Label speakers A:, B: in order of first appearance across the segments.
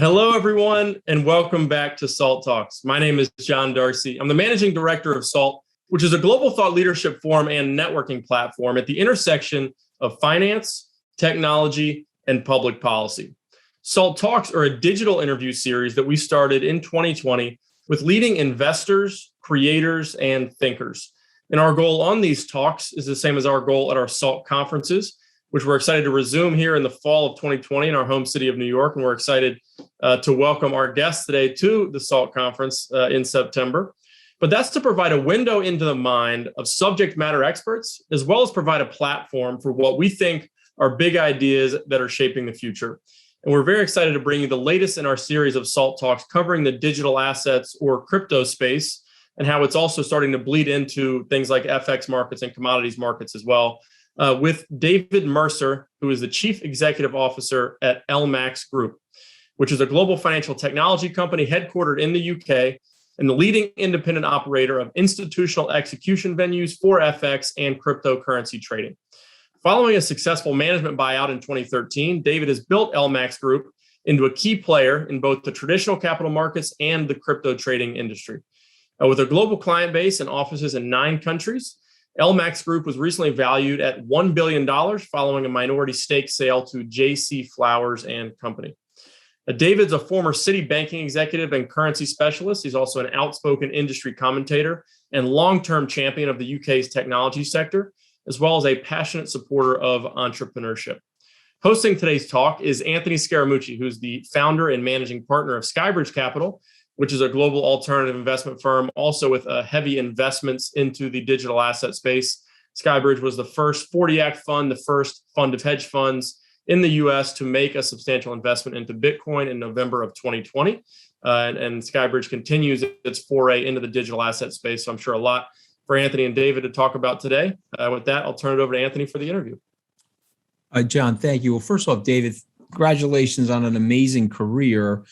A: Hello, everyone, and welcome back to SALT Talks. My name is John Darcy. I'm the managing director of SALT, which is a global thought leadership forum and networking platform at the intersection of finance, technology, and public policy. SALT Talks are a digital interview series that we started in 2020 with leading investors, creators, and thinkers. And our goal on these talks is the same as our goal at our SALT conferences, which we're excited to resume here in the fall of 2020 in our home city of New York. And we're excited to welcome our guests today to the SALT conference in September. But that's to provide a window into the mind of subject matter experts, as well as provide a platform for what we think are big ideas that are shaping the future. And we're very excited to bring you the latest in our series of SALT Talks covering the digital assets or crypto space and how it's also starting to bleed into things like FX markets and commodities markets as well. With David Mercer, who is the Chief Executive Officer at LMAX Group, which is a global financial technology company headquartered in the UK and the leading independent operator of institutional execution venues for FX and cryptocurrency trading. Following a successful management buyout in 2013, David has built LMAX Group into a key player in both the traditional capital markets and the crypto trading industry. With a global client base and offices in 9 countries, LMAX Group was recently valued at $1 billion following a minority stake sale to J.C. Flowers and Company. David's a former Citi banking executive and currency specialist. He's also an outspoken industry commentator and long-term champion of the UK's technology sector, as well as a passionate supporter of entrepreneurship. Hosting today's talk is Anthony Scaramucci, who's the founder and managing partner of Skybridge Capital, which is a global alternative investment firm, also with heavy investments into the digital asset space. Skybridge was the first 40 Act fund, the first fund of hedge funds in the US to make a substantial investment into Bitcoin in November of 2020. And Skybridge continues its foray into the digital asset space. So I'm sure a lot for Anthony and David to talk about today. With that, I'll turn it over to Anthony for the interview.
B: John, thank you. Well, first off, David, congratulations on an amazing career.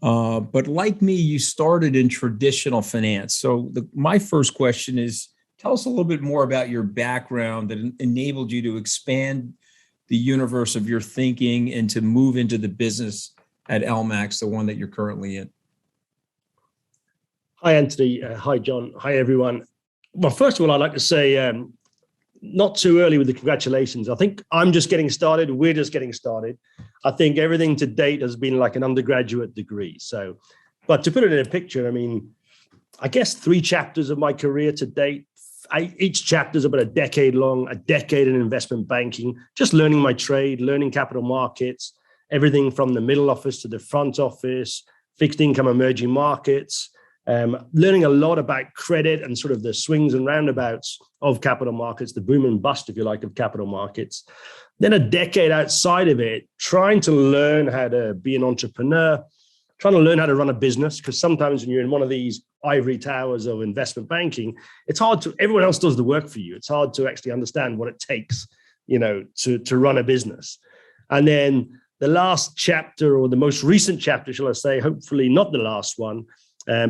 B: But like me, you started in traditional finance. So my first question is, tell us a little bit more about your background that enabled you to expand the universe of your thinking and to move into the business at LMAX, the one that you're currently in.
C: Hi, Anthony. Hi, John. Hi, everyone. Well, first of all, I'd like to say not too early with the congratulations. I think I'm just getting started. We're just getting started. I think everything to date has been like an undergraduate degree. So, but to put it in a picture, I mean, I guess 3 chapters of my career to date. Each chapter is about a decade long, a decade in investment banking, just learning my trade, learning capital markets, everything from the middle office to the front office, fixed income, emerging markets, learning a lot about credit and sort of the swings and roundabouts of capital markets, the boom and bust, if you like, of capital markets. Then a decade outside of it, trying to learn how to be an entrepreneur, trying to learn how to run a business, because sometimes when you're in one of these ivory towers of investment banking, it's hard to, everyone else does the work for you. It's hard to actually understand what it takes, to run a business. And then the last chapter, or the most recent chapter, shall I say, hopefully not the last one,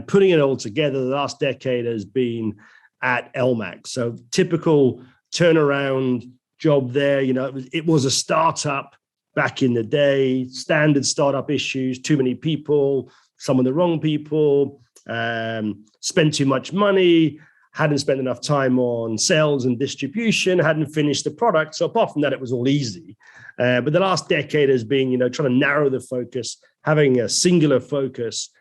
C: putting it all together, the last decade has been at LMAX. So typical turnaround job there. It was a startup back in the day, standard startup issues, too many people, some of the wrong people, spent too much money, hadn't spent enough time on sales and distribution, hadn't finished the product. So apart from that, it was all easy. But the last decade has been, trying to narrow the focus, having a singular focus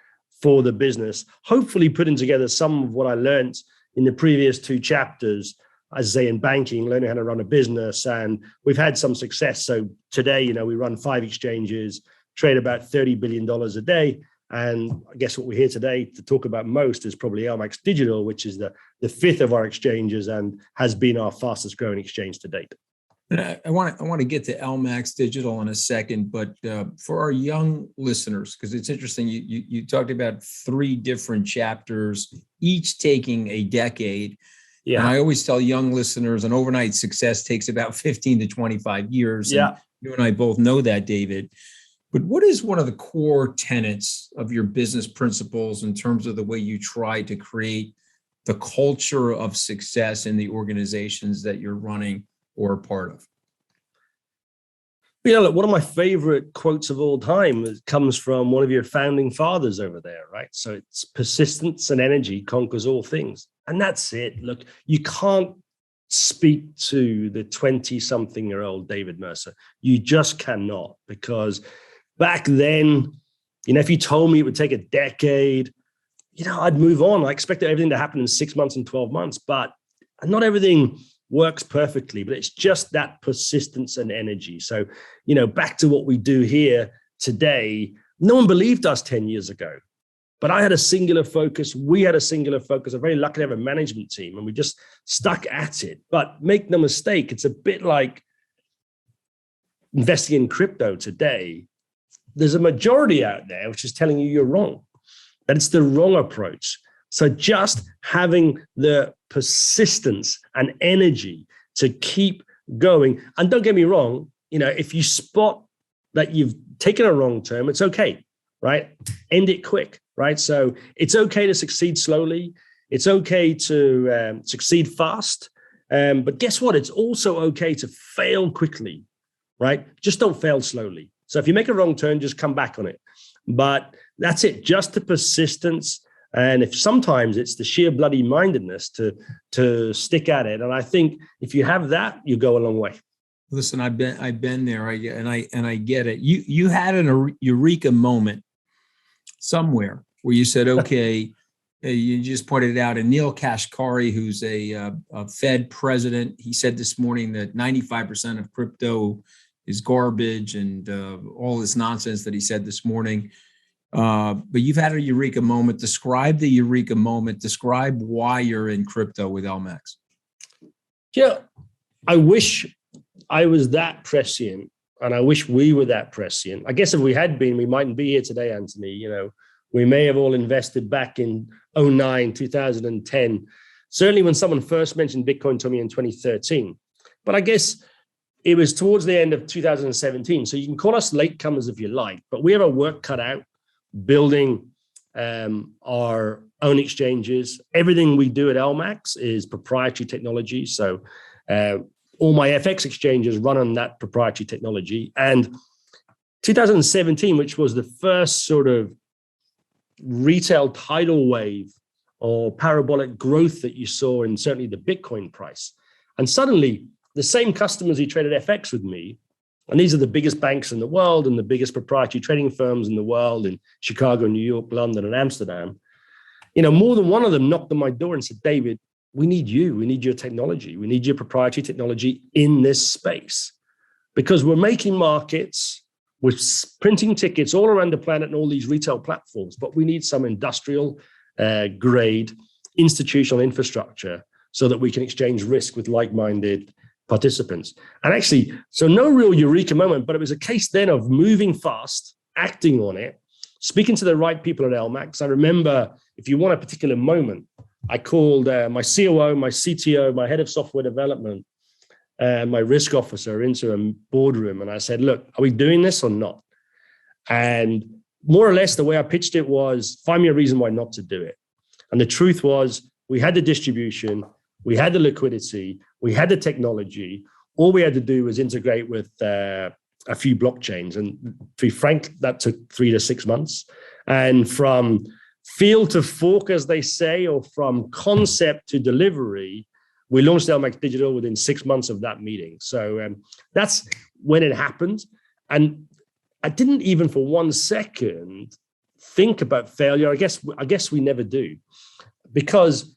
C: for the business, hopefully putting together some of what I learned in the previous 2 chapters, as I say, in banking, learning how to run a business. And we've had some success. So today, we run 5 exchanges, trade about $30 billion a day. And I guess what we're here today to talk about most is probably LMAX Digital, which is the 5th of our exchanges and has been our fastest growing exchange to date.
B: And I want to get to LMAX Digital in a second, but for our young listeners, because it's interesting, you talked about 3 different chapters, each taking a decade. Yeah. And I always tell young listeners an overnight success takes about 15 to 25 years. Yeah. And you and I both know that, David. But what is one of the core tenets of your business principles in terms of the way you try to create the culture of success in the organizations that you're running or a part of?
C: Look, one of my favorite quotes of all time comes from one of your founding fathers over there, right? So it's persistence and energy conquers all things. And that's it. Look, you can't speak to the 20-something-year-old David Mercer. You just cannot, because back then, if you told me it would take a decade, I'd move on. I expected everything to happen in 6 months and 12 months, but not everything works perfectly, but it's just that persistence and energy. So, back to what we do here today, no one believed us 10 years ago, but I had a singular focus. We had a singular focus. I'm very lucky to have a management team, and we just stuck at it. But make no mistake, it's a bit like investing in crypto today. There's a majority out there which is telling you you're wrong, that it's the wrong approach. So just having the persistence and energy to keep going. And don't get me wrong, if you spot that you've taken a wrong turn, it's okay, right? End it quick, right? So it's okay to succeed slowly. It's okay to succeed fast. But guess what? It's also okay to fail quickly, right? Just don't fail slowly. So if you make a wrong turn, just come back on it. But that's it, just the persistence. And if sometimes it's the sheer bloody mindedness to stick at it. And I think if you have that, you go a long way.
B: Listen, I've been there, and I get it. You had an eureka moment somewhere where you said, okay, you just pointed it out. And Neil Kashkari, who's a Fed president, he said this morning that 95% of crypto is garbage, and all this nonsense that he said this morning. But you've had a eureka moment. Describe the eureka moment. Describe why you're in crypto with LMAX.
C: Yeah, I wish I was that prescient, and I wish we were that prescient. I guess if we had been, we mightn't be here today, Anthony. We may have all invested back in 2009, 2010. Certainly when someone first mentioned Bitcoin to me in 2013. But I guess it was towards the end of 2017. So you can call us latecomers if you like, but we have our work cut out building our own exchanges. Everything we do at LMAX is proprietary technology. So all my FX exchanges run on that proprietary technology. And 2017, which was the first sort of retail tidal wave or parabolic growth that you saw in certainly the Bitcoin price. And suddenly the same customers who traded FX with me, and these are the biggest banks in the world and the biggest proprietary trading firms in the world in Chicago, New York, London, and Amsterdam. More than one of them knocked on my door and said, David, we need you. We need your technology. We need your proprietary technology in this space, because we're making markets, we're printing tickets all around the planet and all these retail platforms, but we need some industrial grade institutional infrastructure so that we can exchange risk with like-minded participants. And actually, so no real eureka moment, but it was a case then of moving fast, acting on it, speaking to the right people at LMAX. I remember, if you want a particular moment, I called my COO, my CTO, my head of software development, and my risk officer into a boardroom. And I said, look, are we doing this or not? And more or less the way I pitched it was, find me a reason why not to do it. And the truth was, we had the distribution, we had the liquidity, we had the technology. All we had to do was integrate with a few blockchains. And to be frank, that took 3 to 6 months. And from field to fork, as they say, or from concept to delivery, we launched LMAX Digital within 6 months of that meeting. So that's when it happened. And I didn't even for 1 second think about failure. I guess we never do, because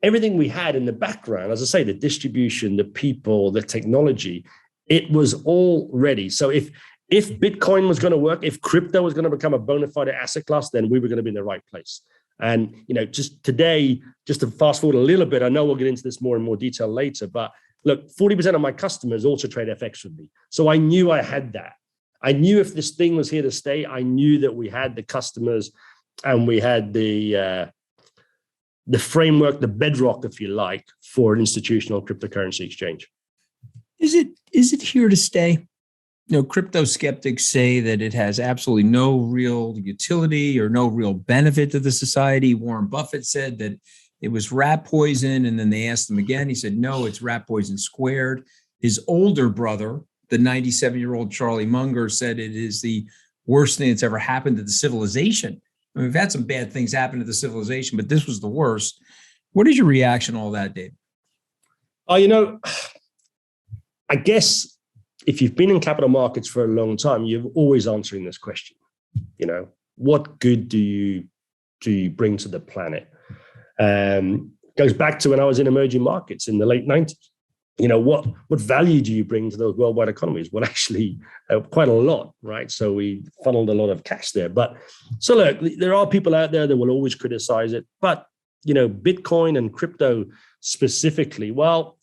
C: everything we had in the background, as I say, the distribution, the people, the technology, it was all ready. So if Bitcoin was going to work, if crypto was going to become a bona fide asset class, then we were going to be in the right place. And, just today, just to fast forward a little bit, I know we'll get into this more in more detail later, but look, 40% of my customers also trade FX with me. So I knew I had that. I knew if this thing was here to stay, I knew that we had the customers and we had the framework, the bedrock, if you like, for an institutional cryptocurrency exchange.
B: Is it here to stay? Crypto skeptics say that it has absolutely no real utility or no real benefit to the society. Warren Buffett said that it was rat poison, and then they asked him again. He said, no, it's rat poison squared. His older brother, the 97-year-old Charlie Munger said it is the worst thing that's ever happened to the civilization. I mean, we've had some bad things happen to the civilization, but this was the worst. What is your reaction to all that, Dave?
C: Oh, I guess if you've been in capital markets for a long time, you're always answering this question. What good do you bring to the planet? Goes back to when I was in emerging markets in the late 90s. What value do you bring to those worldwide economies? Well, actually, quite a lot, right? So we funneled a lot of cash there. But so look, there are people out there that will always criticize it. But, Bitcoin and crypto specifically, well,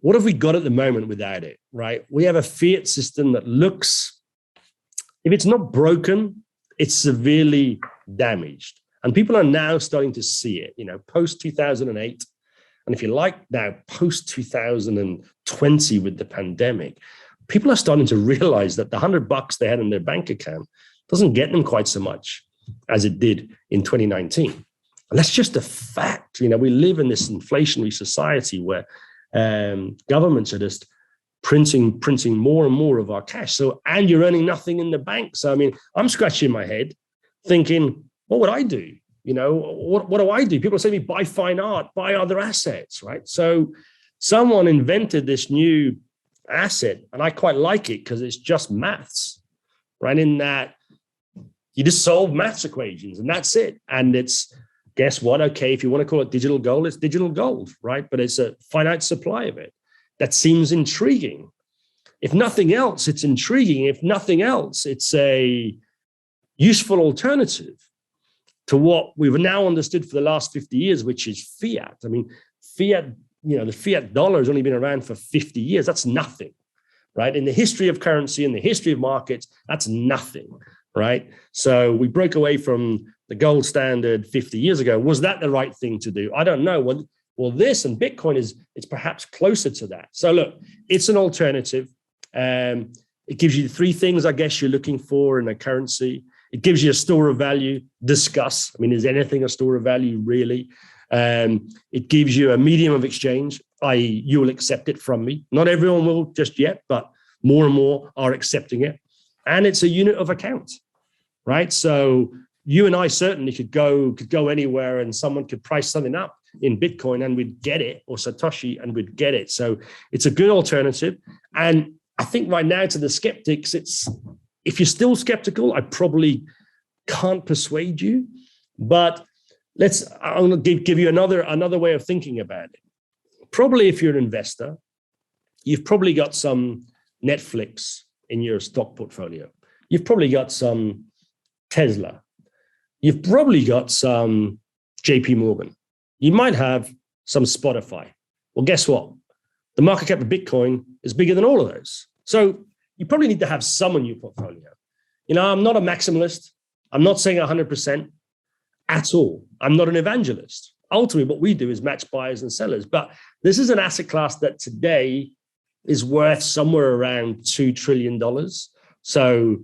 C: what have we got at the moment without it, right? We have a fiat system that looks, if it's not broken, it's severely damaged. And people are now starting to see it, post 2008. And if you like now, post 2020 with the pandemic, people are starting to realize that the $100 they had in their bank account doesn't get them quite so much as it did in 2019. And that's just a fact. We live in this inflationary society where governments are just printing more and more of our cash. So, and you're earning nothing in the bank. So, I'm scratching my head thinking, what would I do? What do I do? People say to me, buy fine art, buy other assets, right? So someone invented this new asset, and I quite like it because it's just maths, right? In that you just solve maths equations and that's it. And it's, guess what? Okay, if you want to call it digital gold, it's digital gold, right? But it's a finite supply of it. That seems intriguing. If nothing else, it's intriguing. If nothing else, it's a useful alternative to what we've now understood for the last 50 years, which is fiat. Fiat, the fiat dollar has only been around for 50 years. That's nothing, right? In the history of currency, in the history of markets, that's nothing, right? So we broke away from the gold standard 50 years ago. Was that the right thing to do? I don't know. Well, this and Bitcoin it's perhaps closer to that. So look, it's an alternative. It gives you three things, I guess, you're looking for in a currency. It gives you a store of value, discuss. Is anything a store of value, really? It gives you a medium of exchange, i.e. you will accept it from me. Not everyone will just yet, but more and more are accepting it. And it's a unit of account, right? So you and I certainly could go anywhere and someone could price something up in Bitcoin and we'd get it, or Satoshi and we'd get it. So it's a good alternative. And I think right now to the skeptics, if you're still skeptical, I probably can't persuade you, but I'm going to give you another way of thinking about it. Probably if you're an investor, you've probably got some Netflix in your stock portfolio. You've probably got some Tesla. You've probably got some JP Morgan. You might have some Spotify. Well, guess what? The market cap of Bitcoin is bigger than all of those. So you probably need to have some in your portfolio. I'm not a maximalist. I'm not saying 100% at all. I'm not an evangelist. Ultimately, what we do is match buyers and sellers. But this is an asset class that today is worth somewhere around $2 trillion. So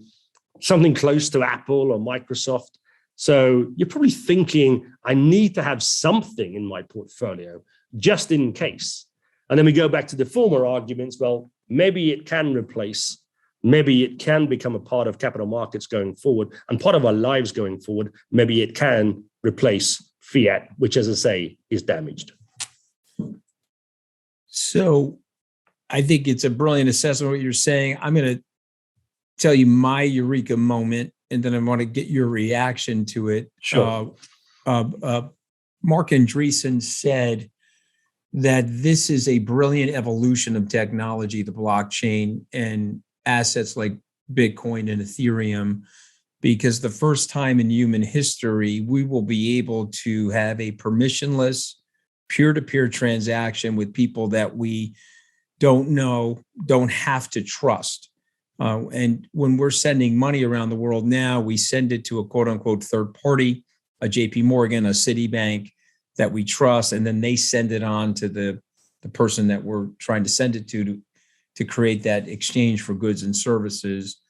C: something close to Apple or Microsoft. So you're probably thinking, I need to have something in my portfolio just in case. And then we go back to the former arguments. Well, maybe it can replace, maybe it can become a part of capital markets going forward and part of our lives going forward. Maybe it can replace fiat, which, as I say, is damaged.
B: So I think it's a brilliant assessment of what you're saying. I'm going to tell you my eureka moment, and then I want to get your reaction to it.
C: Sure.
B: Mark Andreessen said that this is a brilliant evolution of technology, the blockchain, and assets like Bitcoin and Ethereum, because the first time in human history, we will be able to have a permissionless peer-to-peer transaction with people that we don't know, don't have to trust. And when we're sending money around the world now, we send it to a quote unquote third party, a JP Morgan, a Citibank that we trust, and then they send it on to the person that we're trying to send it to create that exchange for goods and services.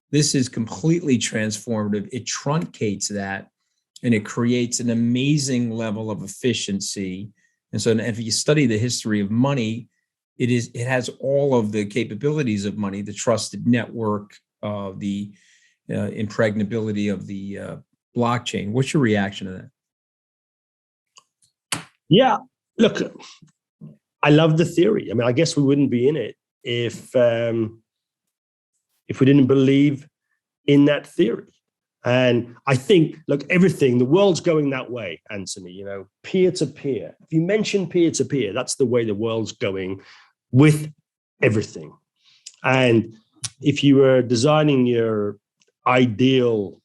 B: This is completely transformative. It truncates that, and it creates an amazing level of efficiency. And so if you study the history of money, it has all of the capabilities of money, the trusted network, the impregnability of the blockchain. What's your reaction to that?
C: Yeah, look, I love the theory. I mean, I guess we wouldn't be in it if we didn't believe in that theory. And I think, look, the world's going that way, Anthony, peer-to-peer. If you mention peer-to-peer, that's the way the world's going with everything. And if you were designing your ideal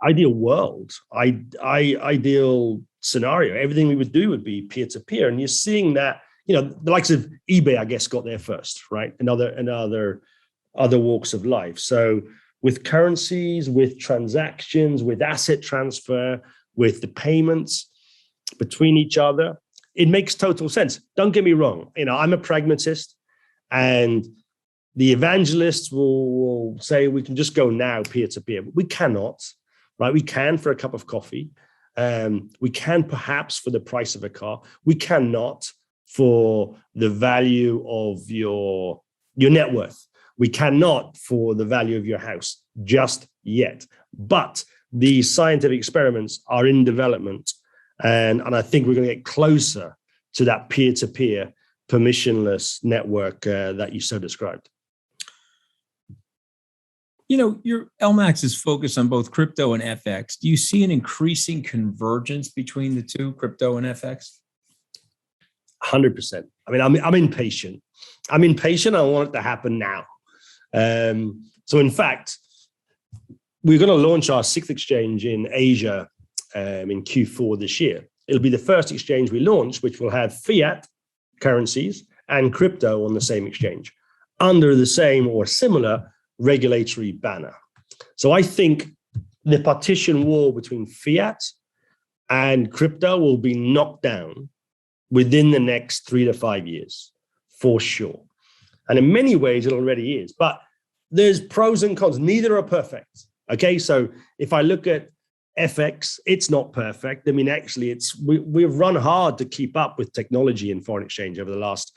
C: world, ideal scenario, everything we would do would be peer-to-peer. And you're seeing that, the likes of eBay, I guess, got there first, right? And other walks of life. So with currencies, with transactions, with asset transfer, with the payments between each other, it makes total sense. Don't get me wrong. I'm a pragmatist, and the evangelists will say we can just go now peer-to-peer. We cannot, right? We can for a cup of coffee. We can perhaps for the price of a car. We cannot for the value of your net worth. We cannot for the value of your house just yet. But the scientific experiments are in development. And I think we're going to get closer to that peer-to-peer permissionless network that you so described.
B: Your LMAX is focused on both crypto and FX. Do you see an increasing convergence between the two, crypto and FX?
C: 100%. I mean, I'm impatient. I want it to happen now. So in fact, we're going to launch our 6th exchange in Asia in Q4 this year. It'll be the first exchange we launch, which will have fiat currencies and crypto on the same exchange under the same or similar regulatory banner. So I think the partition wall between fiat and crypto will be knocked down within the next 3 to 5 years, for sure. And in many ways, it already is. But there's pros and cons. Neither are perfect. Okay, so if I look at FX, it's not perfect. I mean, actually, we've run hard to keep up with technology in foreign exchange over the last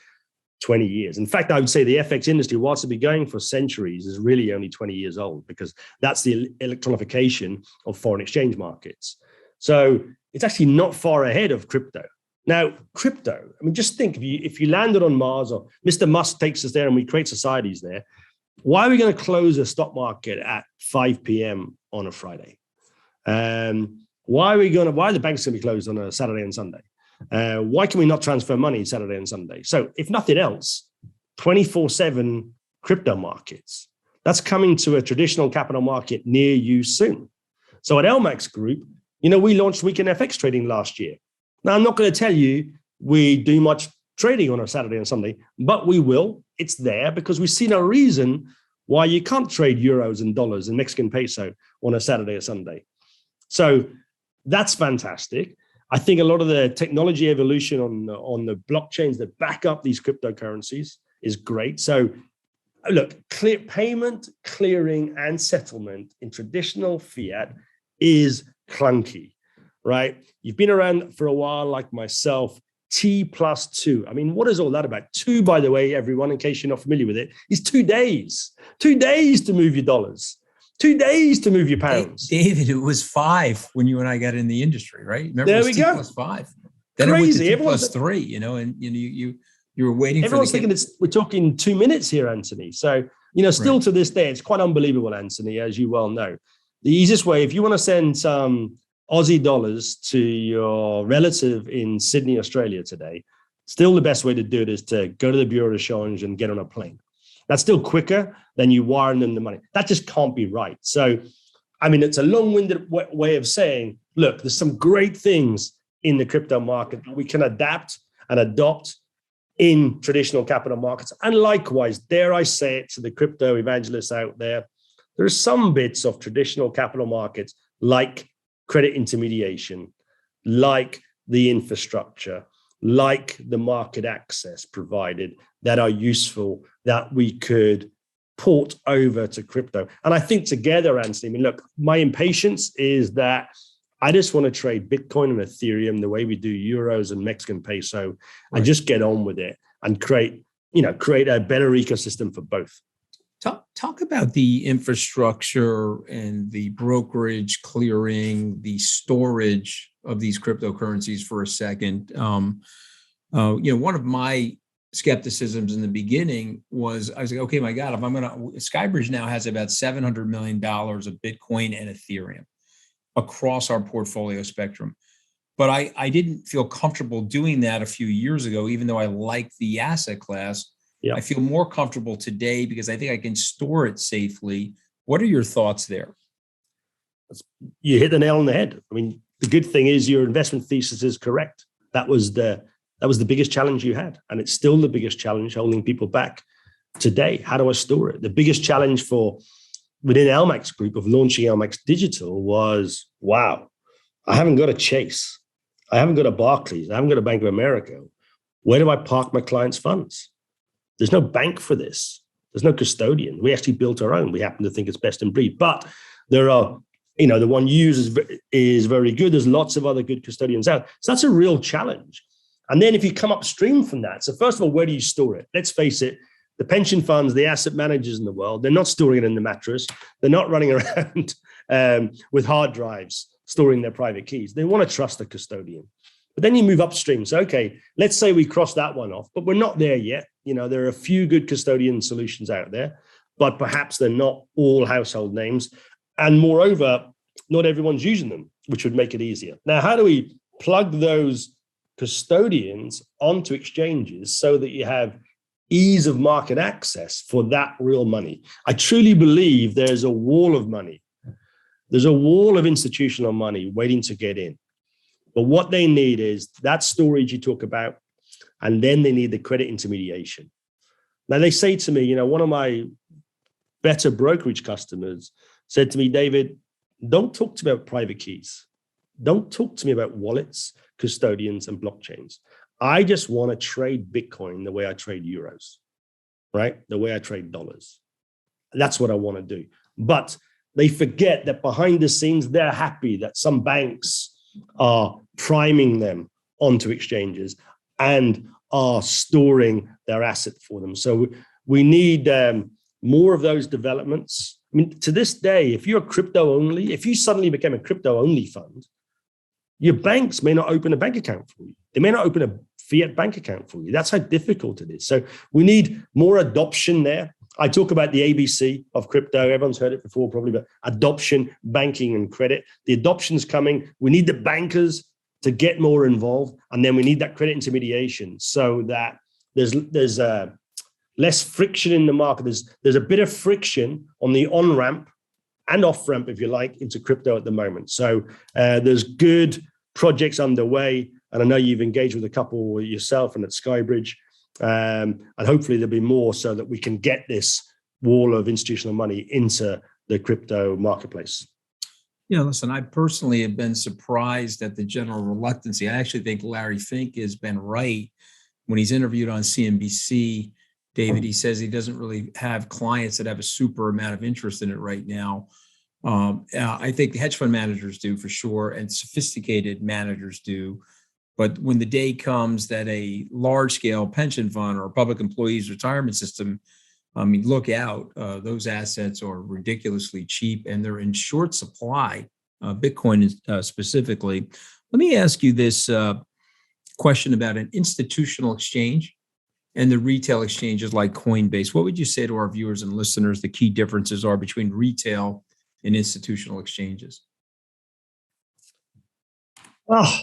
C: 20 years. In fact, I would say the FX industry, whilst it's been going for centuries, is really only 20 years old, because that's the electronification of foreign exchange markets. So it's actually not far ahead of crypto. Now, crypto, I mean, just think, if you landed on Mars, or Mr. Musk takes us there and we create societies there, why are we going to close the stock market at 5 p.m. on a Friday? Why are the banks going to be closed on a Saturday and Sunday? Why can we not transfer money Saturday and Sunday? So if nothing else, 24/7 crypto markets, that's coming to a traditional capital market near you soon. So at LMAX Group, we launched weekend FX trading last year. Now, I'm not going to tell you we do much trading on a Saturday and Sunday, but we will. It's there because we see no reason why you can't trade euros and dollars and Mexican peso on a Saturday or Sunday. So that's fantastic. I think a lot of the technology evolution on the blockchains that back up these cryptocurrencies is great. So look, payment, clearing, and settlement in traditional fiat is clunky, right? You've been around for a while, like myself. T+2. I mean, what is all that about? 2, by the way, everyone, in case you're not familiar with it, is 2 days. 2 days to move your dollars. 2 days to move your pounds.
B: Hey, David, it was 5 when you and I got in the industry, right? Remember,
C: there we go.
B: T+5. Then
C: crazy.
B: It went to T+3, and you were waiting.
C: Everyone's thinking we're talking 2 minutes here, Anthony. So still right. To this day, it's quite unbelievable, Anthony, as you well know. The easiest way, if you want to send some Aussie dollars to your relative in Sydney, Australia today, still the best way to do it is to go to the Bureau de Change and get on a plane. That's still quicker than you wiring them the money. That just can't be right. So, I mean, it's a long-winded way of saying, look, there's some great things in the crypto market that we can adapt and adopt in traditional capital markets. And likewise, dare I say it to the crypto evangelists out there, there are some bits of traditional capital markets like credit intermediation, like the infrastructure, like the market access provided that are useful that we could port over to crypto. And I think together, Anthony, I mean, look, my impatience is that I just want to trade Bitcoin and Ethereum the way we do euros and Mexican peso, and just get on with it and create a better ecosystem for both.
B: Talk about the infrastructure and the brokerage, clearing, the storage of these cryptocurrencies for a second. One of my skepticisms in the beginning was, I was like, okay, my God, if Skybridge now has about $700 million of Bitcoin and Ethereum across our portfolio spectrum. But I didn't feel comfortable doing that a few years ago, even though I liked the asset class. Yeah. I feel more comfortable today because I think I can store it safely. What are your thoughts there?
C: You hit the nail on the head. I mean, the good thing is your investment thesis is correct. That was the biggest challenge you had. And it's still the biggest challenge holding people back today. How do I store it? The biggest challenge within LMAX Group of launching LMAX Digital was, wow, I haven't got a Chase. I haven't got a Barclays. I haven't got a Bank of America. Where do I park my clients' funds? There's no bank for this. There's no custodian. We actually built our own. We happen to think it's best in breed. But there are, the one you use is very good. There's lots of other good custodians out. So that's a real challenge. And then if you come upstream from that, so first of all, where do you store it? Let's face it, the pension funds, the asset managers in the world, they're not storing it in the mattress. They're not running around with hard drives storing their private keys. They want to trust the custodian. But then you move upstream. So, okay, let's say we cross that one off, but we're not there yet. There are a few good custodian solutions out there, but perhaps they're not all household names. And moreover, not everyone's using them, which would make it easier. Now, how do we plug those custodians onto exchanges so that you have ease of market access for that real money? I truly believe there's a wall of money. There's a wall of institutional money waiting to get in. But what they need is that storage you talk about, and then they need the credit intermediation. Now, they say to me, one of my better brokerage customers said to me, David, don't talk to me about private keys. Don't talk to me about wallets, custodians, and blockchains. I just want to trade Bitcoin the way I trade euros, right? The way I trade dollars. That's what I want to do. But they forget that behind the scenes, they're happy that some banks are priming them onto exchanges and are storing their asset for them. So we need more of those developments. I mean, to this day, if you're crypto only, if you suddenly became a crypto only fund, your banks may not open a bank account for you. They may not open a fiat bank account for you. That's how difficult it is. So we need more adoption there. I talk about the ABC of crypto. Everyone's heard it before probably, but adoption, banking, and credit. The adoption's coming. We need the bankers to get more involved. And then we need that credit intermediation so that there's less friction in the market. There's a bit of friction on the on-ramp and off-ramp, if you like, into crypto at the moment. So there's good projects underway. And I know you've engaged with a couple yourself and at Skybridge. And hopefully there'll be more so that we can get this wall of institutional money into the crypto marketplace.
B: Yeah, listen, I personally have been surprised at the general reluctancy. I actually think Larry Fink has been right when he's interviewed on CNBC. David, he says he doesn't really have clients that have a super amount of interest in it right now. I think the hedge fund managers do for sure, and sophisticated managers do. But when the day comes that a large-scale pension fund or public employees retirement system, look out, those assets are ridiculously cheap and they're in short supply, Bitcoin specifically. Let me ask you this question about an institutional exchange and the retail exchanges like Coinbase. What would you say to our viewers and listeners the key differences are between retail and institutional exchanges?
C: Oh,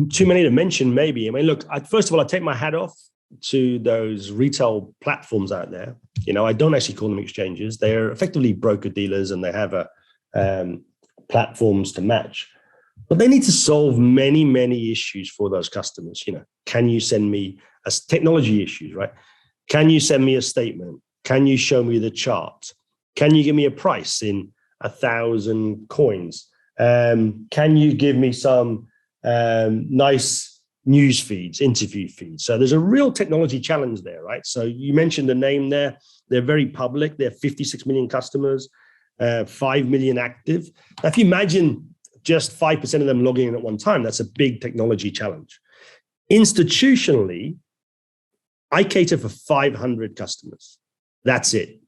C: too many to mention, maybe. I mean, look, first of all, I take my hat off to those retail platforms out there. I don't actually call them exchanges. They're effectively broker dealers and they have platforms to match. But they need to solve many, many issues for those customers. Can you send me technology issues, right? Can you send me a statement? Can you show me the chart? Can you give me a price in 1,000 coins? Can you give me some nice news feeds, interview feeds? So there's a real technology challenge there, right? So you mentioned the name there. They're very public. They're 56 million customers, 5 million active. Now, if you imagine just 5% of them logging in at one time. That's a big technology challenge. Institutionally, I cater for 500 customers. That's it.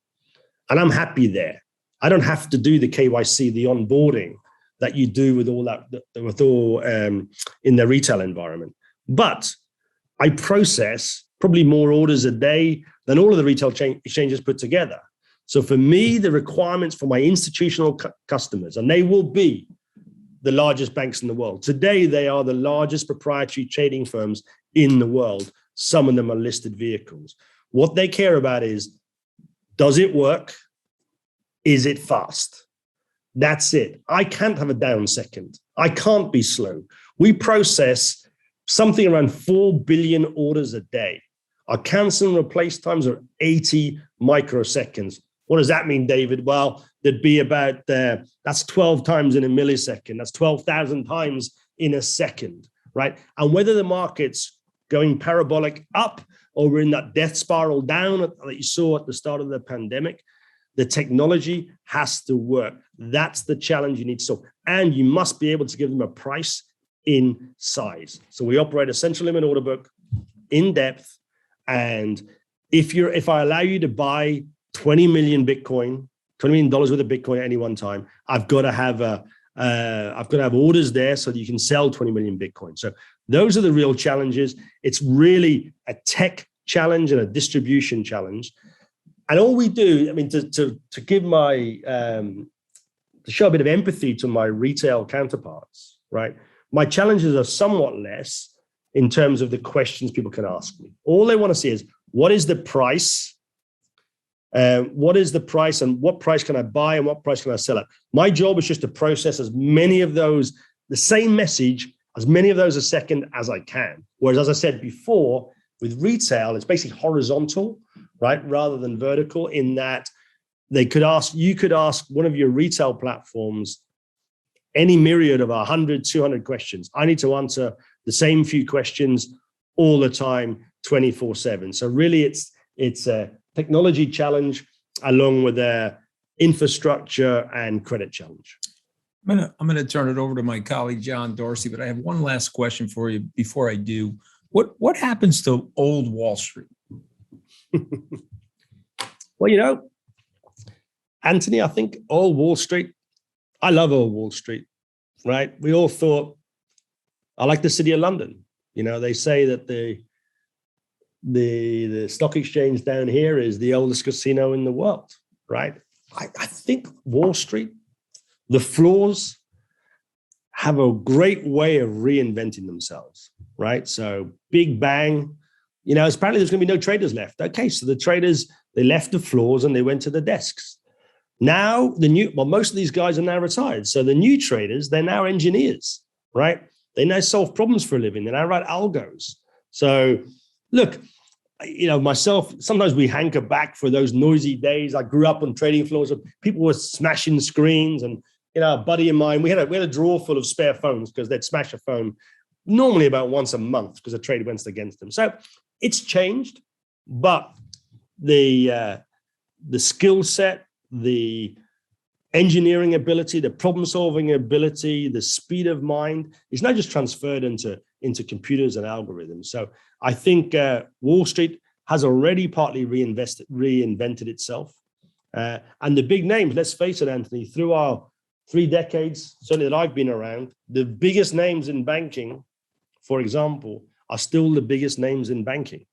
C: And I'm happy there. I don't have to do the KYC, the onboarding that you do with all that, in the retail environment. But I process probably more orders a day than all of the retail exchanges put together. So for me, the requirements for my institutional customers, and they will be the largest banks in the world. Today, they are the largest proprietary trading firms in the world. Some of them are listed vehicles. What they care about is, does it work? Is it fast? That's it. I can't have a down second. I can't be slow. We process something around 4 billion orders a day. Our cancel and replace times are 80 microseconds. What does that mean, David? Well, there'd be about, that's 12 times in a millisecond. That's 12,000 times in a second, right? And whether the market's going parabolic up or we're in that death spiral down that you saw at the start of the pandemic, the technology has to work. That's the challenge you need to solve. And you must be able to give them a price in size. So we operate a central limit order book in depth. And if I allow you to buy 20 million Bitcoin, $20 million worth of Bitcoin at any one time, I've got to have orders there so that you can sell 20 million Bitcoin. So those are the real challenges. It's really a tech challenge and a distribution challenge. And all we do, I mean, to give my, to show a bit of empathy to my retail counterparts, right? My challenges are somewhat less in terms of the questions people can ask me. All they want to see is, what is the price? What is the price and what price can I buy and what price can I sell at? My job is just to process as many of those, the same message, as many of those a second as I can. Whereas, as I said before, with retail, it's basically horizontal, right? Rather than vertical, in that you could ask one of your retail platforms any myriad of 100, 200 questions. I need to answer the same few questions all the time, 24/7. So really it's a technology challenge along with a infrastructure and credit challenge.
B: I'm gonna turn it over to my colleague, John Dorsey, but I have one last question for you before I do. What happens to old Wall Street?
C: Well, Anthony, I think old Wall Street, I love old Wall Street, right? We all thought, I like the city of London. They say that the stock exchange down here is the oldest casino in the world, right? I think Wall Street, the floors have a great way of reinventing themselves, right? So big bang, apparently there's going to be no traders left. Okay, so the traders, they left the floors and they went to the desks. Now most of these guys are now retired. So the new traders, they're now engineers, right? They now solve problems for a living. They now write algos. So look, myself, sometimes we hanker back for those noisy days. I grew up on trading floors. People were smashing screens, and a buddy of mine, we had a drawer full of spare phones because they'd smash a phone normally about once a month because a trade went against them. So it's changed, but the skill set, the engineering ability, the problem-solving ability, the speed of mind is not just transferred into computers and algorithms. So I think Wall Street has already partly reinvented itself. And the big names, let's face it, Anthony, through our 3 decades, certainly that I've been around, the biggest names in banking, for example, are still the biggest names in banking.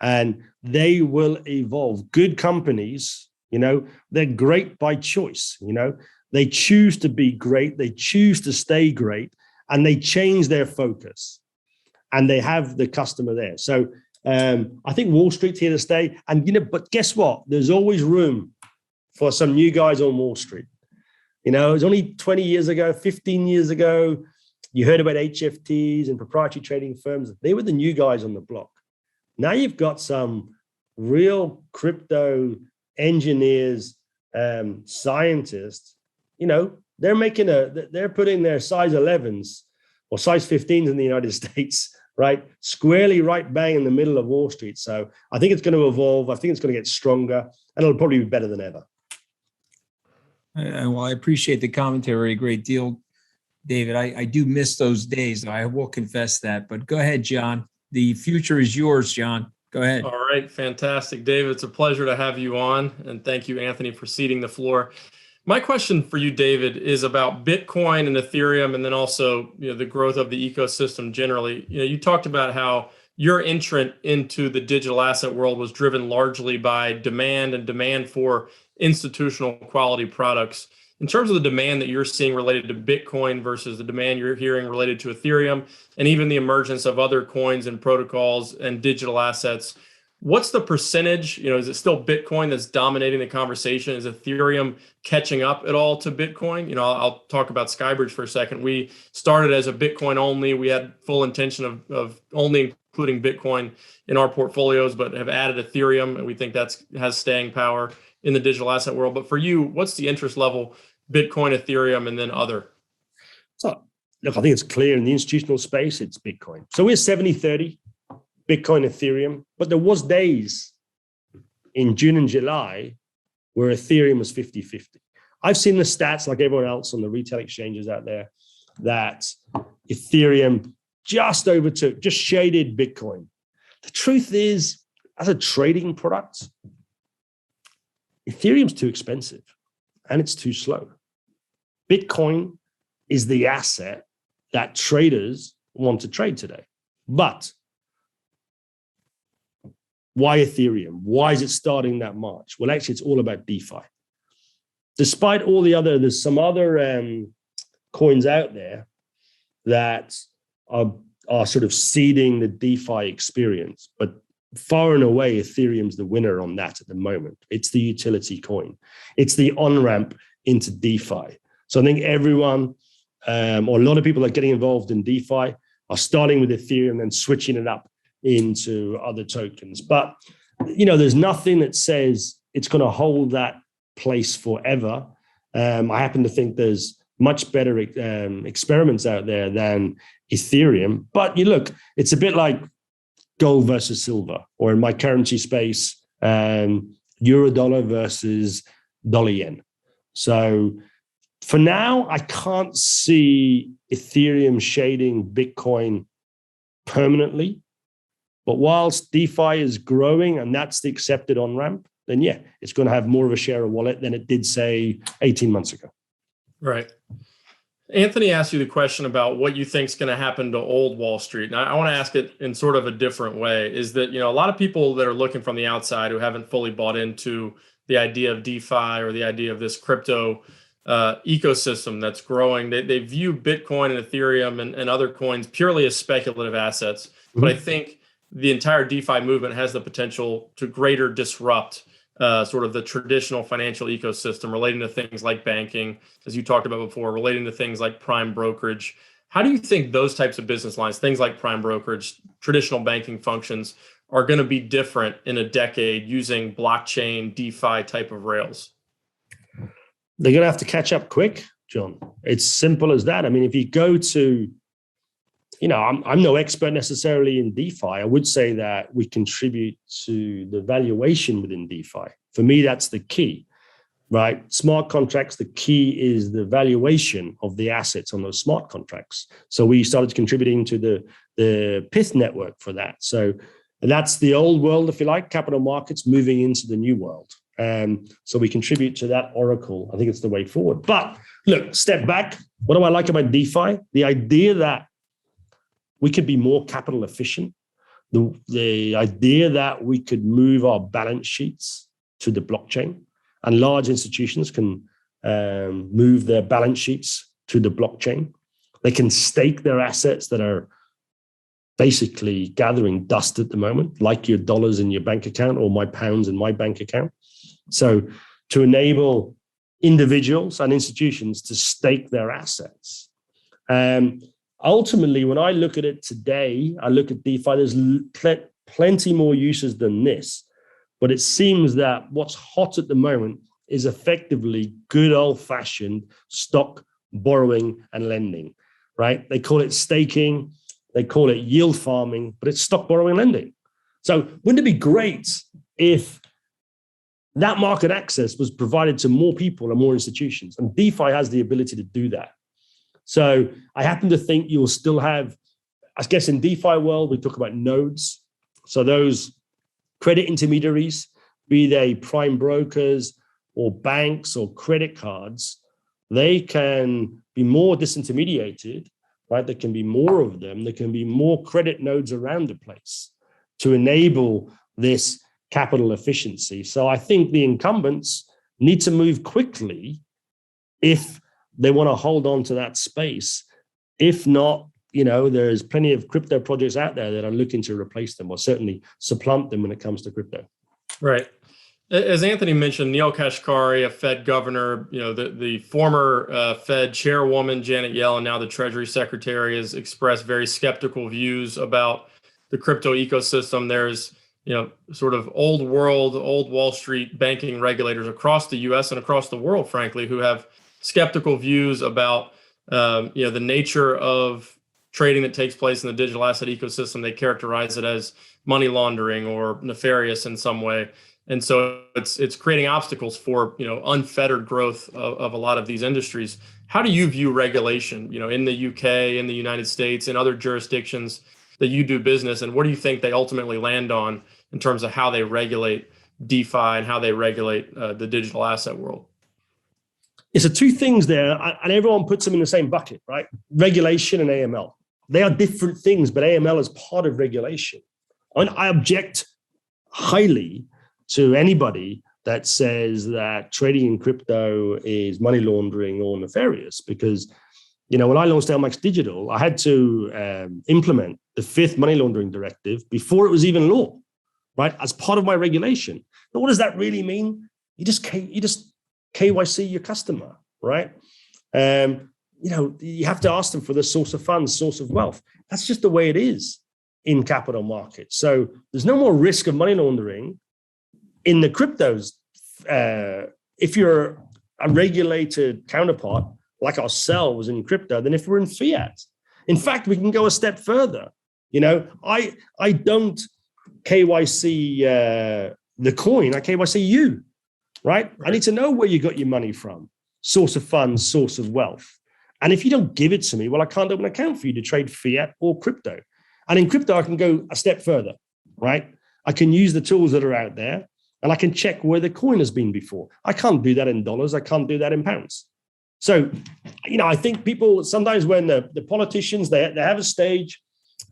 C: And they will evolve. Good companies, they're great by choice. They choose to be great, they choose to stay great, and they change their focus. And they have the customer there. So I think Wall Street's here to stay. And but guess what? There's always room for some new guys on Wall Street. It was only 20 years ago, 15 years ago, you heard about HFTs and proprietary trading firms. They were the new guys on the block. Now you've got some real crypto engineers, scientists. They're putting their size 11s or size 15s in the United States, right, squarely right bang in the middle of Wall Street. So I think it's going to evolve. I think it's going to get stronger, and it'll probably be better than ever.
B: Well, I appreciate the commentary a great deal. David. I do miss those days. I will confess that. But go ahead, John. The future is yours, John. Go ahead.
A: All right, fantastic. David, it's a pleasure to have you on. And thank you, Anthony, for ceding the floor. My question for you, David, is about Bitcoin and Ethereum, and then also the growth of the ecosystem generally. You talked about how your entrant into the digital asset world was driven largely by demand for institutional quality products. In terms of the demand that you're seeing related to Bitcoin versus the demand you're hearing related to Ethereum, and even the emergence of other coins and protocols and digital assets, what's the percentage? Is it still Bitcoin that's dominating the conversation? Is Ethereum catching up at all to Bitcoin? I'll talk about Skybridge for a second. We started as a Bitcoin only. We had full intention of only including Bitcoin in our portfolios, but have added Ethereum, and we think has staying power in the digital asset world. But for you, what's the interest level, Bitcoin, Ethereum, and then other?
C: So, look, I think it's clear in the institutional space, it's Bitcoin. So we're 70-30, Bitcoin, Ethereum. But there was days in June and July where Ethereum was 50-50. I've seen the stats like everyone else on the retail exchanges out there that Ethereum just shaded Bitcoin. The truth is, as a trading product, Ethereum's too expensive and it's too slow. Bitcoin is the asset that traders want to trade today. But why Ethereum? Why is it starting that march? Well, actually, it's all about DeFi. Despite all there's some other coins out there that are sort of seeding the DeFi experience, but far and away, Ethereum's the winner on that at the moment. It's the utility coin. It's the on-ramp into DeFi. So I think everyone, or a lot of people that are getting involved in DeFi are starting with Ethereum and switching it up into other tokens. But, there's nothing that says it's going to hold that place forever. I happen to think there's much better experiments out there than Ethereum. But you look, it's a bit like gold versus silver, or in my currency space, euro dollar versus dollar yen. So for now, I can't see Ethereum shading Bitcoin permanently. But whilst DeFi is growing and that's the accepted on-ramp, then yeah, it's going to have more of a share of wallet than it did, say, 18 months ago.
A: Right. Anthony asked you the question about what you think is going to happen to old Wall Street. And I want to ask it in sort of a different way, is that, a lot of people that are looking from the outside who haven't fully bought into the idea of DeFi or the idea of this crypto ecosystem that's growing, they view Bitcoin and Ethereum and other coins purely as speculative assets. Mm-hmm. But I think the entire DeFi movement has the potential to greater disrupt sort of the traditional financial ecosystem relating to things like banking, as you talked about before, relating to things like prime brokerage. How do you think those types of business lines, things like prime brokerage, traditional banking functions, are going to be different in a decade using blockchain, DeFi type of rails?
C: They're going to have to catch up quick, John. It's simple as that. I mean, if you go to, I'm no expert necessarily in DeFi. I would say that we contribute to the valuation within DeFi. For me, that's the key, right? Smart contracts, the key is the valuation of the assets on those smart contracts. So we started contributing to the PIF network for that. So that's the old world, if you like, capital markets moving into the new world. So we contribute to that oracle. I think it's the way forward. But look, step back. What do I like about DeFi? The idea that we could be more capital efficient. The idea that we could move our balance sheets to the blockchain, and large institutions can move their balance sheets to the blockchain. They can stake their assets that are basically gathering dust at the moment, like your dollars in your bank account or my pounds in my bank account. So to enable individuals and institutions to stake their assets. Ultimately, when I look at it today, I look at DeFi, there's plenty more uses than this. But it seems that what's hot at the moment is effectively good old-fashioned stock borrowing and lending, right? They call it staking, they call it yield farming, but it's stock borrowing and lending. So wouldn't it be great if that market access was provided to more people and more institutions? And DeFi has the ability to do that. So I happen to think you'll still have, I guess in DeFi world, we talk about nodes. So those credit intermediaries, be they prime brokers or banks or credit cards, they can be more disintermediated, right? There can be more of them. There can be more credit nodes around the place to enable this capital efficiency. So I think the incumbents need to move quickly if they want to hold on to that space. If not, there's plenty of crypto projects out there that are looking to replace them or certainly supplant them when it comes to crypto.
A: Right. As Anthony mentioned, Neil Kashkari, a Fed governor, the former Fed chairwoman, Janet Yellen, now the Treasury Secretary, has expressed very skeptical views about the crypto ecosystem. There's, sort of old Wall Street banking regulators across the US and across the world, frankly, who have skeptical views about, the nature of trading that takes place in the digital asset ecosystem. They characterize it as money laundering or nefarious in some way. And so it's creating obstacles for, unfettered growth of a lot of these industries. How do you view regulation, in the UK, in the United States, in other jurisdictions that you do business? And what do you think they ultimately land on in terms of how they regulate DeFi and how they regulate the digital asset world?
C: It's the two things there, and everyone puts them in the same bucket, right? Regulation and AML. They are different things, but AML is part of regulation. And I object highly to anybody that says that trading in crypto is money laundering or nefarious, because, when I launched LMAX Digital, I had to implement the 5th money laundering directive before it was even law, right? As part of my regulation. Now, what does that really mean? You just KYC your customer, right? You have to ask them for the source of funds, source of wealth. That's just the way it is in capital markets. So there's no more risk of money laundering in the cryptos. If you're a regulated counterpart like ourselves in crypto than if we're in fiat. In fact, we can go a step further. I don't KYC the coin, I KYC you, right? I need to know where you got your money from, source of funds, source of wealth. And if you don't give it to me, well, I can't open an account for you to trade fiat or crypto. And in crypto, I can go a step further, right? I can use the tools that are out there and I can check where the coin has been before. I can't do that in dollars. I can't do that in pounds. So, I think people sometimes when the politicians, they have a stage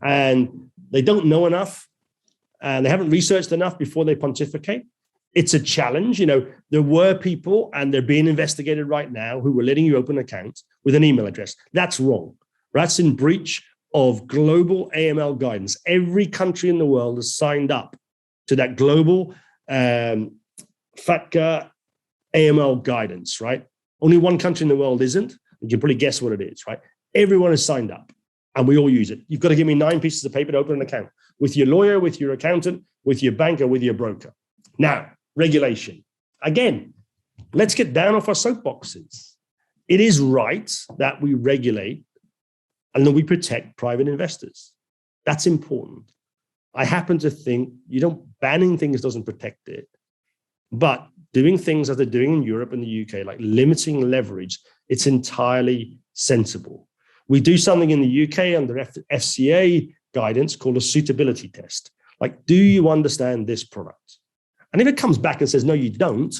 C: and they don't know enough and they haven't researched enough before they pontificate. It's a challenge. There were people, and they're being investigated right now, who were letting you open an account with an email address. That's wrong. That's in breach of global AML guidance. Every country in the world has signed up to that global FATCA AML guidance, right? Only one country in the world isn't. You can probably guess what it is, right? Everyone has signed up, and we all use it. You've got to give me 9 pieces of paper to open an account with your lawyer, with your accountant, with your banker, with your broker. Now, regulation. Again, let's get down off our soapboxes. It is right that we regulate and that we protect private investors. That's important. I happen to think banning things doesn't protect it, but doing things as they're doing in Europe and the UK, like limiting leverage, it's entirely sensible. We do something in the UK under FCA guidance called a suitability test. Like, do you understand this product? And if it comes back and says, no, you don't,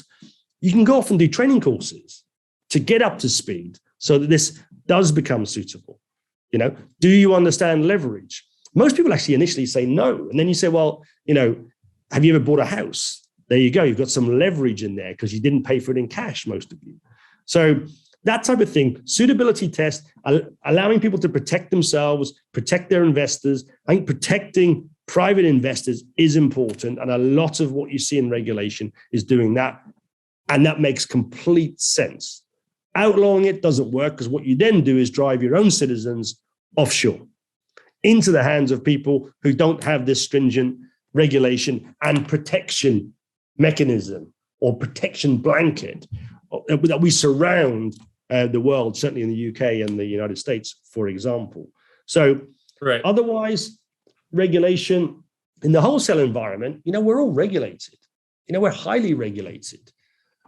C: you can go off and do training courses to get up to speed so that this does become suitable. Do you understand leverage? Most people actually initially say no. And then you say, well, have you ever bought a house? There you go. You've got some leverage in there because you didn't pay for it in cash, most of you. So that type of thing, suitability test, allowing people to protect themselves, protect their investors. I think protecting private investors is important. And a lot of what you see in regulation is doing that. And that makes complete sense. Outlawing it doesn't work because what you then do is drive your own citizens offshore into the hands of people who don't have this stringent regulation and protection mechanism or protection blanket that we surround the world, certainly in the UK and the United States, for example. So Otherwise, regulation in the wholesale environment, we're all regulated. We're highly regulated.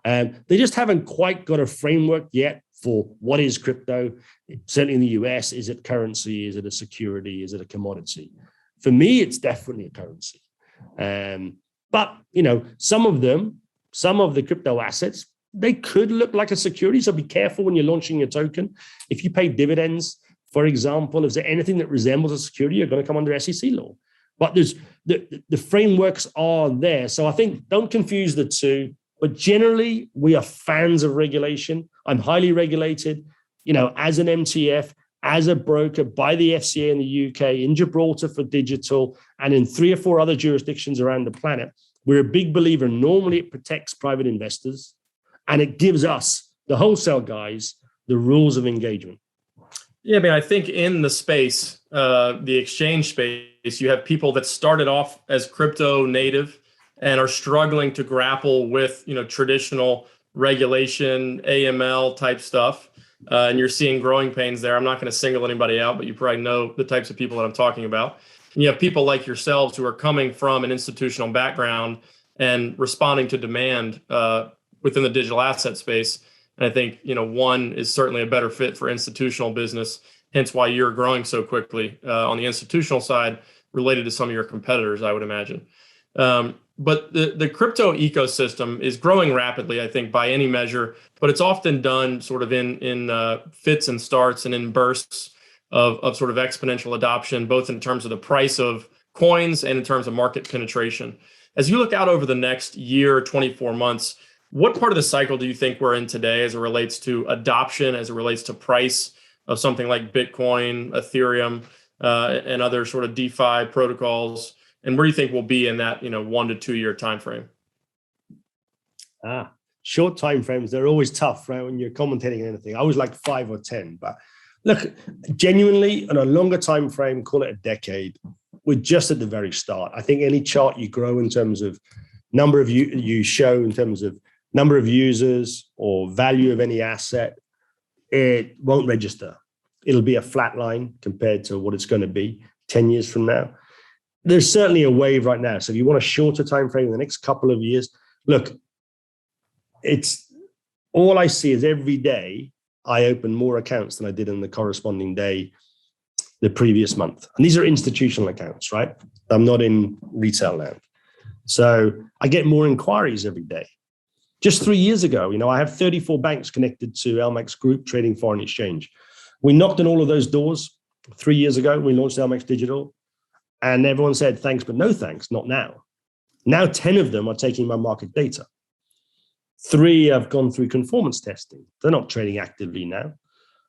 C: They just haven't quite got a framework yet for what is crypto. Certainly in the US, is it currency? Is it a security? Is it a commodity? For me, it's definitely a currency. But some of the crypto assets, they could look like a security. So be careful when you're launching your token. If you pay dividends, for example, is there anything that resembles a security, you're going to come under SEC law. But there's the frameworks are there. So I think don't confuse the two. But generally, we are fans of regulation. I'm highly regulated, as an MTF, as a broker by the FCA in the UK, in Gibraltar for digital, and in 3 or 4 other jurisdictions around the planet. We're a big believer. Normally, it protects private investors, and it gives us, the wholesale guys, the rules of engagement.
A: Yeah, I mean, I think in the space, the exchange space, you have people that started off as crypto native and are struggling to grapple with, traditional regulation, AML type stuff. And you're seeing growing pains there. I'm not going to single anybody out, but you probably know the types of people that I'm talking about. And you have people like yourselves who are coming from an institutional background and responding to demand within the digital asset space. And I think, one is certainly a better fit for institutional business, hence why you're growing so quickly on the institutional side related to some of your competitors, I would imagine. But the crypto ecosystem is growing rapidly, I think, by any measure, but it's often done sort of in fits and starts and in bursts of sort of exponential adoption, both in terms of the price of coins and in terms of market penetration. As you look out over the next year, 24 months, what part of the cycle do you think we're in today as it relates to adoption, as it relates to price of something like Bitcoin, Ethereum, and other sort of DeFi protocols? And where do you think we'll be in that, 1 to 2 year time frame?
C: Short time frames, they're always tough, right? When you're commentating on anything. I was like 5 or 10, but look, genuinely on a longer time frame, call it a decade, we're just at the very start. I think any chart you grow in terms of number of you show in terms of number of users or value of any asset, it won't register. It'll be a flat line compared to what it's going to be 10 years from now. There's certainly a wave right now. So if you want a shorter time frame in the next couple of years, look, it's all I see is every day I open more accounts than I did in the corresponding day the previous month. And these are institutional accounts, right? I'm not in retail land. So I get more inquiries every day. Just 3 years ago, I have 34 banks connected to LMAX Group trading foreign exchange. We knocked on all of those doors 3 years ago. We launched LMAX Digital. And everyone said, thanks, but no thanks, not now. Now 10 of them are taking my market data. 3 have gone through conformance testing. They're not trading actively now.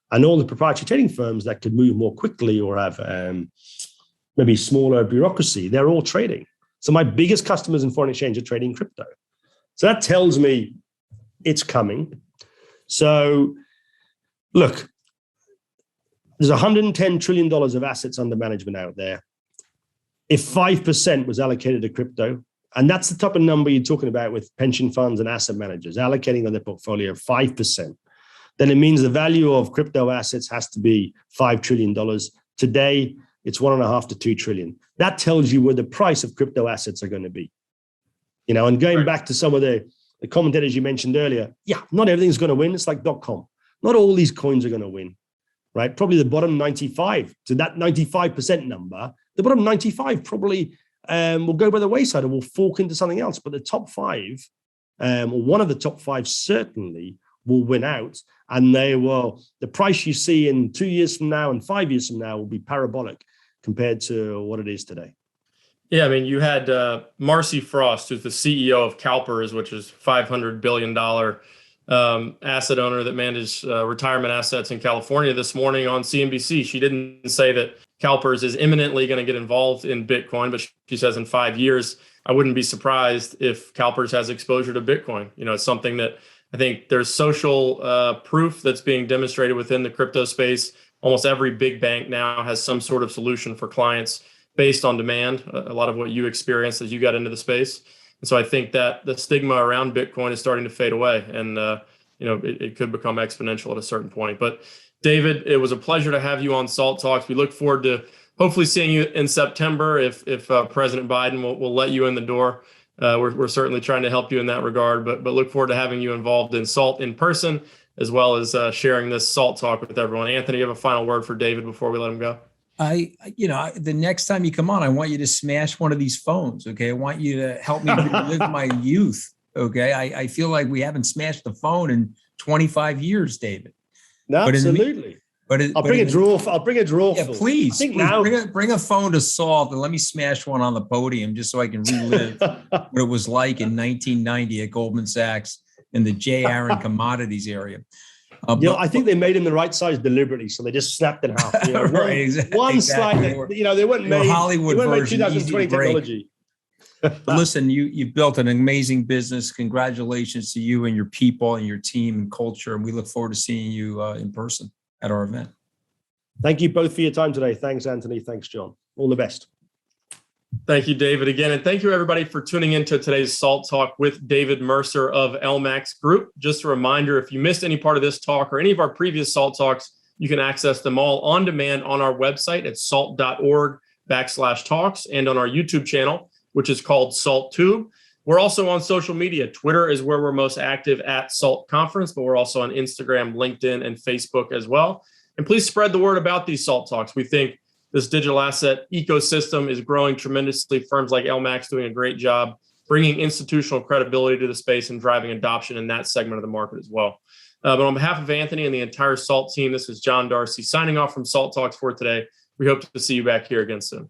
C: And all the proprietary trading firms that could move more quickly or have maybe smaller bureaucracy, they're all trading. So my biggest customers in foreign exchange are trading crypto. So that tells me it's coming. So look, there's $110 trillion of assets under management out there. If 5% was allocated to crypto, and that's the type of number you're talking about with pension funds and asset managers allocating on their portfolio 5%, then it means the value of crypto assets has to be $5 trillion. Today, it's 1.5 to 2 trillion. That tells you where the price of crypto assets are going to be. And going back to some of the commentators you mentioned earlier, not everything's going to win. It's like .com. Not all these coins are going to win, right? Probably the bottom 95 to that 95% number. The bottom 95 probably will go by the wayside or will fork into something else. But the top 5, or one of the top 5 certainly will win out. And the price you see in 2 years from now and 5 years from now will be parabolic compared to what it is today.
A: Yeah, I mean, you had Marcy Frost, who's the CEO of CalPERS, which is $500 billion asset owner that manages retirement assets in California this morning on CNBC. She didn't say that CalPERS is imminently going to get involved in Bitcoin, but she says in 5 years, I wouldn't be surprised if CalPERS has exposure to Bitcoin. It's something that I think there's social proof that's being demonstrated within the crypto space. Almost every big bank now has some sort of solution for clients based on demand, a lot of what you experienced as you got into the space. And so I think that the stigma around Bitcoin is starting to fade away, and it could become exponential at a certain point. But David, it was a pleasure to have you on Salt Talks. We look forward to hopefully seeing you in September if President Biden will let you in the door. We're certainly trying to help you in that regard, but look forward to having you involved in Salt in person as well as sharing this Salt Talk with everyone. Anthony, you have a final word for David before we let him go?
B: The next time you come on, I want you to smash one of these phones. Okay. I want you to help me relive my youth. Okay. I feel like we haven't smashed the phone in 25 years, David.
C: No, absolutely. I'll bring a drawer.
B: Yeah, please. Bring a phone to Salt and let me smash one on the podium just so I can relive what it was like in 1990 at Goldman Sachs in the J. Aaron commodities area.
C: I think they made him the right size deliberately, so they just snapped in half. One slide. They weren't made
B: Hollywood version,
C: 2020 technology.
B: But listen, you built an amazing business. Congratulations to you and your people and your team and culture, and we look forward to seeing you in person at our event.
C: Thank you both for your time today. Thanks, Anthony. Thanks, John. All the best.
A: Thank you, David, again. And thank you, everybody, for tuning into today's Salt Talk with David Mercer of LMAX Group. Just a reminder, if you missed any part of this talk or any of our previous Salt Talks, you can access them all on demand on our website at salt.org/talks and on our YouTube channel, which is called SaltTube. We're also on social media. Twitter is where we're most active at Salt Conference, but we're also on Instagram, LinkedIn, and Facebook as well. And please spread the word about these Salt Talks. We think this digital asset ecosystem is growing tremendously. Firms like LMAX doing a great job bringing institutional credibility to the space and driving adoption in that segment of the market as well. But on behalf of Anthony and the entire Salt team, this is John Darcy signing off from Salt Talks for today. We hope to see you back here again soon.